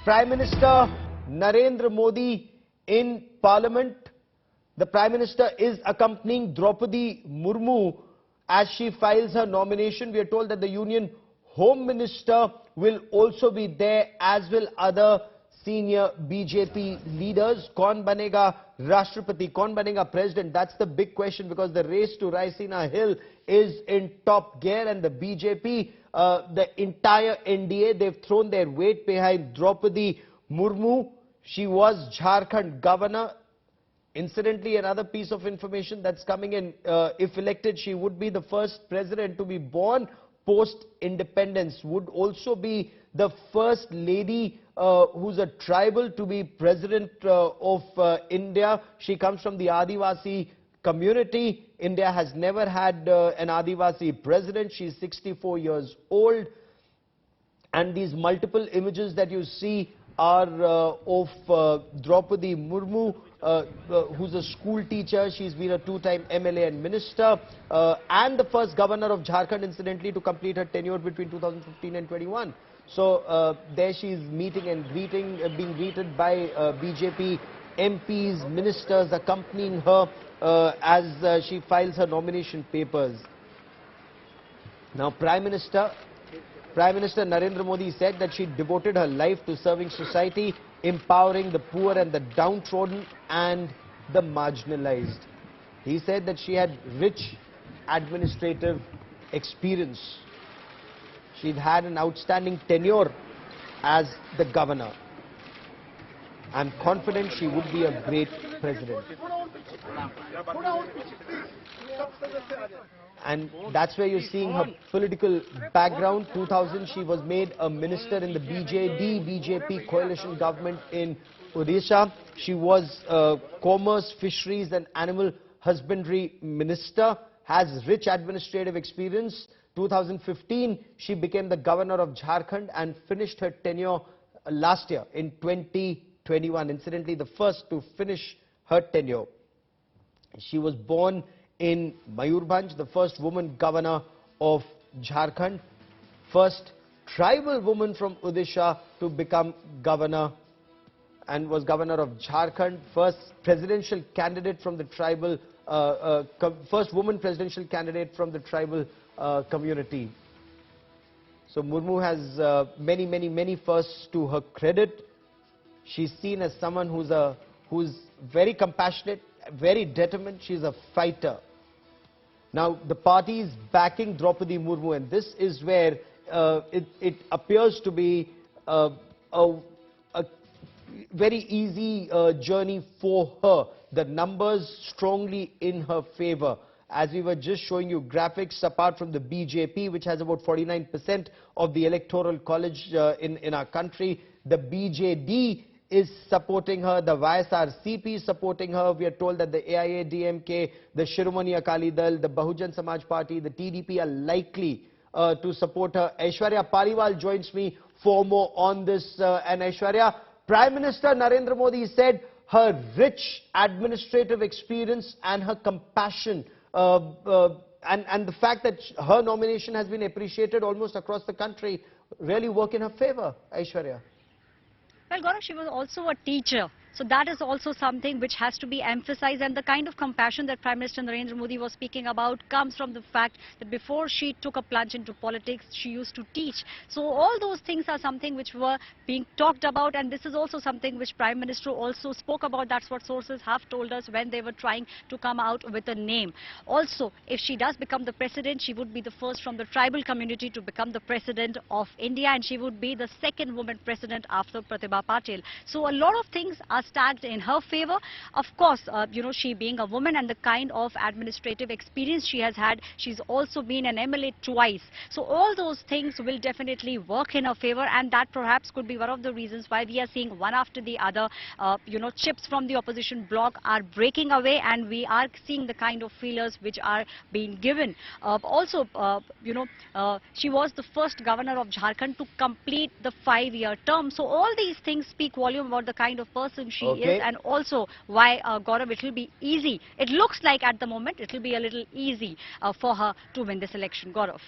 Prime Minister Narendra Modi in Parliament. The Prime Minister is accompanying Draupadi Murmu as she files her nomination. We are told that the Union Home Minister will also be there, as will other senior BJP leaders. Kaun banega Rashtrapati, kaun banega President? That's the big question, because the race to RAISINA Hill is in top gear, and the BJP, the entire NDA, they've thrown their weight behind Draupadi Murmu. She was Jharkhand governor. Incidentally, another piece of information that's coming in, if elected, she would be the first president to be born post-independence, would also be the first lady who's a tribal to be president of India. She comes from the Adivasi community. India has never had an Adivasi president. She's 64 years old. And these multiple images that you see are of Draupadi Murmu, who's a school teacher. She's been a two-time MLA and minister, and the first governor of Jharkhand, incidentally, to complete her tenure between 2015 and 21. So there she's meeting and greeting, being greeted by BJP MPs, ministers accompanying her as she files her nomination papers. Now, Prime Minister Narendra Modi said that she devoted her life to serving society, empowering the poor and the downtrodden and the marginalized. He said that she had rich administrative experience. She'd had an outstanding tenure as the governor. I'm confident she would be a great president. And that's where you're seeing her political background. 2000, she was made a minister in the BJP coalition government in Odisha. She was Commerce, Fisheries and Animal Husbandry Minister, has rich administrative experience. 2015, she became the governor of Jharkhand and finished her tenure last year in 2021. Incidentally, the first to finish her tenure. She was born in Mayurbhanj, the first woman governor of Jharkhand, first tribal woman from Odisha to become governor, and was governor of Jharkhand, first presidential candidate from the tribal, first woman presidential candidate from the tribal community. So Murmu has many firsts to her credit. She's seen as someone who's very compassionate, very determined. She's a fighter. Now, the party is backing Draupadi Murmu, and this is where it appears to be a very easy journey for her. The numbers strongly in her favor. As we were just showing you graphics, apart from the BJP, which has about 49% of the electoral college in our country, the BJD is supporting her, the YSRCP is supporting her. We are told that the AIADMK, the Shiromani Akali Dal, the Bahujan Samaj Party, the TDP are likely to support her. Aishwarya Paliwal joins me for more on this. And Aishwarya, Prime Minister Narendra Modi said her rich administrative experience and her compassion and the fact that her nomination has been appreciated almost across the country really work in her favor. Aishwarya. Well, Gaurav, she was also a teacher. So that is also something which has to be emphasized, and the kind of compassion that Prime Minister Narendra Modi was speaking about comes from the fact that before she took a plunge into politics, she used to teach. So all those things are something which were being talked about, and this is also something which Prime Minister also spoke about. That's what sources have told us when they were trying to come out with a name. Also, if she does become the president, she would be the first from the tribal community to become the president of India, and she would be the second woman president after Pratibha Patil. So a lot of things are stacked in her favor. Of course, she being a woman and the kind of administrative experience she has had, she's also been an MLA twice. So all those things will definitely work in her favor, and that perhaps could be one of the reasons why we are seeing one after the other, chips from the opposition bloc are breaking away, and we are seeing the kind of feelers which are being given. She was the first governor of Jharkhand to complete the 5-year term. So all these things speak volume about the kind of person she is, and also why, Gaurav, it will be easy. It looks like at the moment it will be a little easy for her to win this election, Gaurav.